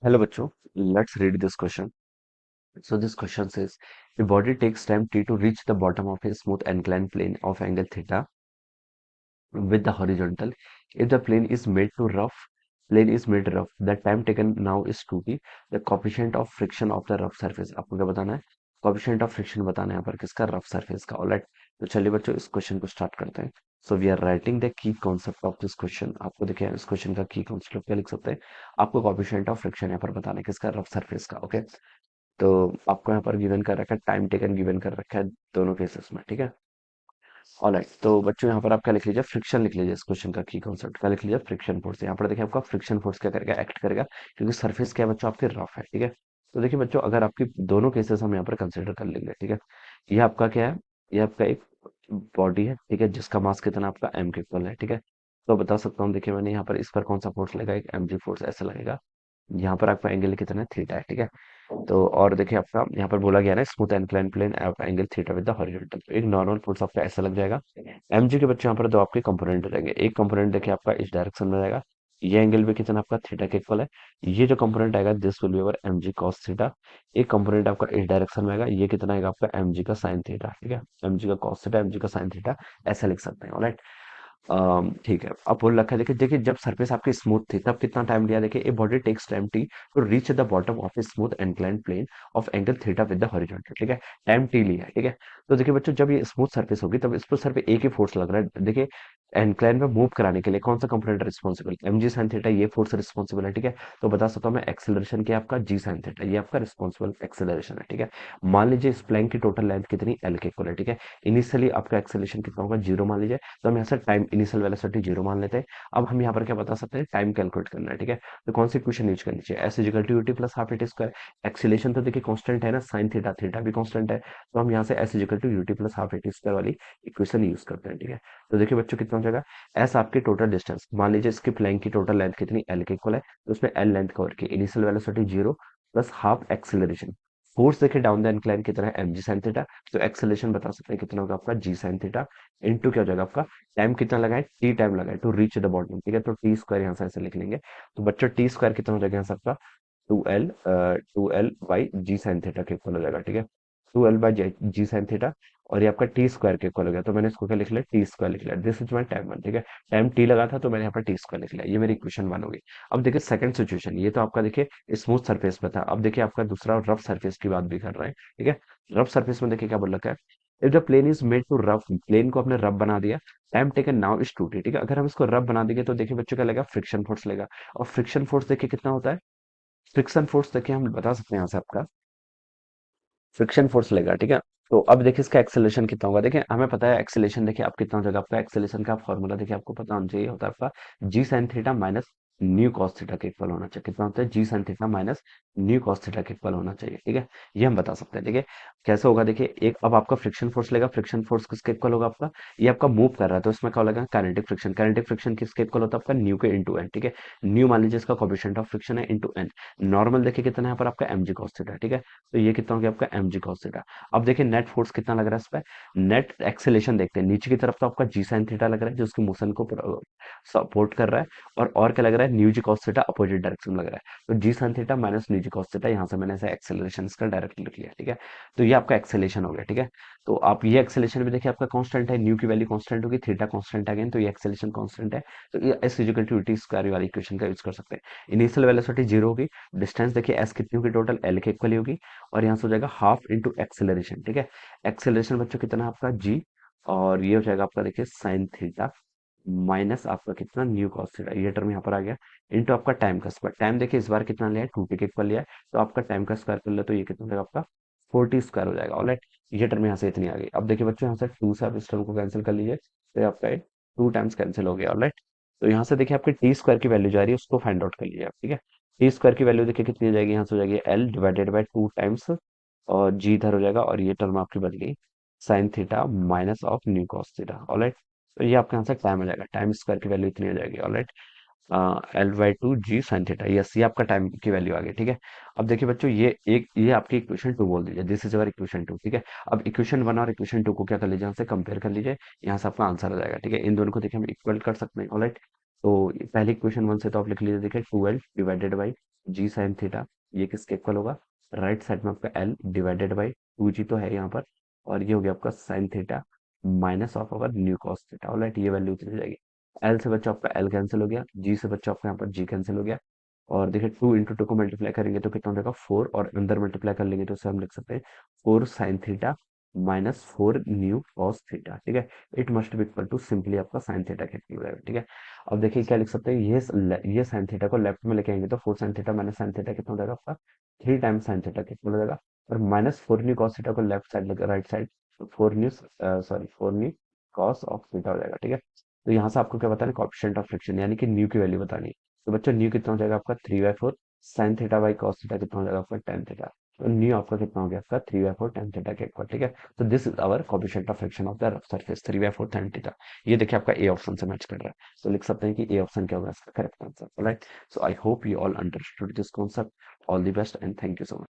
Hello bachcho, let's read this question. So this question says, the body takes time t to reach the bottom of a smooth inclined plane of angle theta with the horizontal. If the plane is made rough, the time taken now is 2t. The coefficient of friction of the rough surface. आपको क्या बताना है? Coefficient of friction बताना है यहाँ पर किसका? Rough surface का. ऑलराइट, तो चलिए बच्चों इस क्वेश्चन को स्टार्ट करते हैं. So we are writing the key concept of this question. आपको देखिए इस क्वेश्चन का की कॉन्सेप्ट क्या लिख सकते हैं? आपको कॉफिशिएंट ऑफ फ्रिक्शन यहाँ पर बताना है किसका? रफ सरफेस का. ओके, तो आपको यहाँ पर गिवन कर रखा है, टाइम टेकन गिवन कर रखा है दोनों केसेस में. ठीक है, ऑलराइट. तो बच्चों यहाँ पर आप क्या लिख लीजिए? फ्रिक्शन लिख लीजिए. इस क्वेश्चन का की कॉन्सेप्ट क्या लिख लीजिए? Friction force. यहाँ पर देखिए आपका फ्रिक्शन फोर्स क्या करेगा? एक्ट करेगा, क्योंकि सरफेस क्या है बच्चों? आपके रफ है. ठीक है, तो देखिए बच्चों अगर आपकी दोनों केसेस हम यहाँ पर कंसिडर कर लेंगे. ठीक है, ये आपका क्या है? ये आपका एक बॉडी है. ठीक है, जिसका मास कितना आपका एम के इक्वल है. ठीक है, तो बता सकता हूँ, देखिए मैंने यहाँ पर इस पर कौन सा फोर्स लगेगा? एक एम जी फोर्स ऐसा लगेगा. यहाँ पर आपका एंगल कितना है? थीटा है. ठीक है, तो और देखिए आपका यहाँ पर बोला गया ना, smooth incline plane of angle theta with the horizontal. तो एक नॉर्मल फोर्स आपका ऐसा लग जाएगा. एमजी के बच्चे यहाँ पर दो आपके कंपोनेंट रहेंगे. एक कंपोनेंट देखिए आपका इस डायरेक्शन में रहेगा, ये एंगल भी कितना आपका? थीटा के इक्वल है. ये जो कंपोनेंट आएगा this will be over m g cos theta. एक कंपोनेंट आपका इस डायरेक्शन में आएगा, ये कितना आएगा आपका? एम जी का साइन थीटा. ठीक है, एम जी का कॉस थीटा, एम जी का साइन थीटा, ऐसा लिख सकते हैं. ऑलराइट, ठीक है. अब बोल रखा है, देखिए देखिए जब सरफेस आपकी स्मूथ थी तब कितना टाइम लिया? देखिए a body takes time t to reach the bottom of a smooth inclined plane of angle theta with the horizontal. ठीक है, टाइम टी लिया है. ठीक है, तो देखिए बच्चों जब ये स्मूथ सरफेस होगी तब इस पर सर पे एक ही फोर्स लग रहा है. देखिए इंक्लाइन में मूव कराने के लिए कौन सा component responsible? M g sine theta, ये फोर्स रिस्पॉन्सिबल है. ठीक है, तो बता सकता हूँ मैं एक्सेलरेशन की आपका जी साइन थीटा, ये आपका रिस्पॉन्सिबल एक्सेलरेशन है. ठीक है, मान लीजिए इस प्लेन की टोटल लेंथ कितनी? एल के इक्वल है. ठीक है, इनिशियली आपका एक्सेलरेशन कितना होगा? जीरो मान लीजिए. तो हम यहाँ से टाइम इनिशियल वेलोसिटी जीरो मान लेते हैं. अब हम यहाँ पर क्या बता सकते हैं? टाइम कैलकुलेट करना है. ठीक है, तो कौन सी इक्वेशन यूज करनी चाहिए? S is equal to ut plus half at square. Acceleration तो देखिए कांस्टेंट है ना, साइन थीटा, थीटा भी कांस्टेंट है, तो हम यहाँ से s is equal to ut plus half at square वाली इक्वेशन यूज करते हैं. ठीक है, तो देखिए बच्चों कितना हो जाएगा? एस आपकी टोटल डिस्टेंस, मान लीजिए इसकी प्लेन की टोटल लेंथ कितनी? एल के इक्वल है, तो उसमें एल लेंथ कवर की, initial velocity zero plus half acceleration. Force देखिए डाउन द इंक्लाइन की तरह एम जी साइन थीटा, तो एक्सेलरेशन बता सकते हैं कितना होगा आपका? जी साइन थीटा इनटू क्या हो जाएगा आपका? टाइम कितना लगा है? टी टाइम लगा है टू रीच द बॉटम. ठीक है, तो टी स्क्वायर यहाँ से ऐसे लिख लेंगे. तो बच्चों टी स्क्वायर कितना हो जाएगा यहाँ से आपका? Two l by g sine theta के इक्वल हो जाएगा. ठीक है, two l by g sine theta, और ये आपका टी स्क्वायर के इक्वल हो गया, तो मैंने इसको क्या लिख लिया? टी स्क्वायर लिख लिया. This is my time one. ठीक है, टाइम टी लगा था तो मैंने यहाँ पर टी स्क्वायर लिख लिया. ये मेरी इक्वेशन वन होगी. अब देखिए सेकंड सिचुएशन, ये तो आपका देखिए स्मूथ सरफेस पे था. अब देखिए आपका दूसरा रफ सरफेस की बात भी कर रहे हैं. ठीक है, रफ सरफेस में देखिए क्या बोल रखा है? If the plane is made to rough, plane को आपने रफ बना दिया, time taken now is 2t. ठीक है, अगर हम इसको रफ बना देंगे तो देखिए बच्चों क्या लगेगा? फ्रिक्शन फोर्स लेगा. और फ्रिक्शन फोर्स देखिए कितना होता है? फ्रिक्शन फोर्स देखिए हम बता सकते हैं यहाँ से आपका फ्रिक्शन फोर्स लेगा. ठीक है, तो अब देखिए इसका एक्सेलरेशन कितना होगा? देखिए हमें पता है एक्सेलरेशन देखिए आप कितना हो जाएगा? आपका एक्सेलरेशन का फॉर्मूला देखिए आपको पता होना चाहिए, होता है आपका g sine theta minus mu cos theta के इक्वल होना चाहिए. कितना होता है? G sine theta minus mu cos theta के इक्वल होना चाहिए. ठीक है, ये हम बता सकते हैं. देखिए कैसे होगा? देखिए एक अब आपका फ्रिक्शन फोर्स लेगा. फ्रिक्शन फोर्स किसके इक्वल होगा आपका? ये आपका मूव कर रहा है तो इसमें क्या लगेगा? Kinetic friction. काइनेटिक फ्रिक्शन किसके इक्वल होता है? आपका न्यू के इंटू एन. ठीक है, न्यू मान लीजिए इसका कोएफिशिएंट ऑफ फ्रिक्शन है इंटू एन. नॉर्मल देखिए कितना है यहाँ पर आपका? M g cos theta. ठीक है, तो ये कितना हो गया आपका? M g cos theta. अब देखिए नेट फोर्स कितना लग रहा है इस पे? नेट एक्सेलेरेशन देखते हैं, नीचे की तरफ तो आपका जी साइन थीटा लग रहा है जो उसके मोशन को सपोर्ट कर रहा है, और क्या लग रहा है? न्यू जी कॉस थीटा अपोजिट डायरेक्शन में लग रहा है, तो जी साइन थीटा माइनस न्यू जी कॉस थीटा. यहाँ से मैंने ऐसे एक्सेलरेशन इसका डायरेक्ट लिख लिया. ठीक है, तो ये आपका एक्सेलेरेशन हो गया. ठीक है, तो आप ये एक्सेलेरेशन भी देखिए आपका कांस्टेंट है, न्यू की वैल्यू कांस्टेंट होगी, थीटा कांस्टेंट है अगेन, तो ये एक्सेलेरेशन कांस्टेंट है. तो ये s equal to t square वाली इक्वेशन का यूज कर सकते हैं. इनिशियल वेलोसिटी जीरो होगी, डिस्टेंस देखिए एस कितनी होगी? टोटल एल के इक्वल होगी, और यहाँ से हो जाएगा हाफ इंटू एक्सेलरेशन. ठीक है, एक्सेलरेशन बच्चों कितना है आपका? जी, और ये हो जाएगा आपका देखिए साइन थीटा माइनस आपका कितना? New cos theta. ये टर्म यहाँ पर आ गया इंटू आपका टाइम का स्क्वायर. टाइम देखिए इस बार कितना लिया है? 2t के इक्वल लिया है, तो आपका टाइम का स्क्वायर कर ले तो ये कितना हो जाएगा आपका? 4t स्क्वायर हो जाएगा. ऑलराइट, ये टर्म यहाँ से इतनी आ गई. अब देखिए बच्चों यहाँ से 2 से आप इस टर्म को कैंसिल कर लीजिए, तो ये आपका 2 टाइम्स कैंसिल हो गया. ऑलराइट, तो यहाँ से देखिए आपकी टी स्क्वायर की वैल्यू जा रही है, उसको फाइंड आउट कर लीजिए आप. ठीक है, टी स्क्वायर की वैल्यू देखिए कितनी हो जाएगी? यहाँ से हो जाएगी एल डिवाइडेड बाई 2 टाइम्स, और जी इधर हो जाएगा, और ये टर्म आपकी बन गई sign theta minus of new cos theta. Alright, तो ये आपके यहाँ से टाइम हो जाएगा, टाइम स्क्वायर की वैल्यू इतनी हो जाएगी. Alright, l by two g sine theta. Yes, ये आपका टाइम की वैल्यू आ गई. ठीक है, अब देखिए बच्चों ये आपकी इक्वेशन टू बोल दीजिए, this is our equation two. ठीक है, अब इक्वेशन वन और इक्वेशन टू को क्या कर लीजिए? यहाँ से कंपेयर कर लीजिए, यहाँ से आपका आंसर आ जाएगा. ठीक है, इन दोनों को देखिए हम इक्वल कर सकते हैं. ऑलराइट, तो पहले इक्वेशन वन से तो आप लिख लीजिए, देखिए 2l divided by g sine theta, ये किसके इक्वल होगा, राइट साइड में आपका l डिवाइडेड बाई 2g तो है यहाँ पर, और ये हो गया आपका sine theta minus of our new cos theta. Alright, ये वैल्यू चली जाएगी। l से बच्चा आपका l कैंसिल हो गया, g से बच्चा आपका यहाँ पर g कैंसिल हो गया, और देखिए 2 इंटू 2 को मल्टीप्लाई करेंगे तो कितना हो जाएगा 4, और अंदर मल्टीप्लाई कर लेंगे तो उसे हम लिख सकते हैं 4 sine theta minus 4 mu cos theta. ठीक है, it must be equal to simply आपका साइन थीटा के इक्वल हो जाएगा। ठीक है, अब देखिए क्या लिख सकते हैं, ये साइन थीटा को लेफ्ट में लेके आएंगे तो 4 sine theta minus sine theta कितना हो जाएगा आपका 3 टाइम्स साइन थीटा कितना हो जाएगा, और माइनस 4 न्यू कॉस थीटा को लेफ्ट साइड लेकर right side 4 mu cos of theta हो जाएगा। ठीक है, तो यहाँ से आपको क्या बताना है, कोएफिशिएंट ऑफ फ्रिक्शन यानी कि न्यू की वैल्यू बतानी है। तो बच्चों न्यू कितना हो जाएगा आपका 3/4 sine theta by cos theta कितना हो जाएगा आपका टेन थीटा। तो न्यू आपका कितना हो गया आपका 3/4 टेन थीटा के इक्वल। ठीक है, तो this is our coefficient of friction of the rough surface 3/4 tan theta. ये देखिए आपका ए ऑप्शन से मैच कर रहा है, तो लिख सकते हैं कि ए ऑप्शन क्या होगा इसका correct answer. Right, so I hope you all understood this concept. All the best and thank you so much.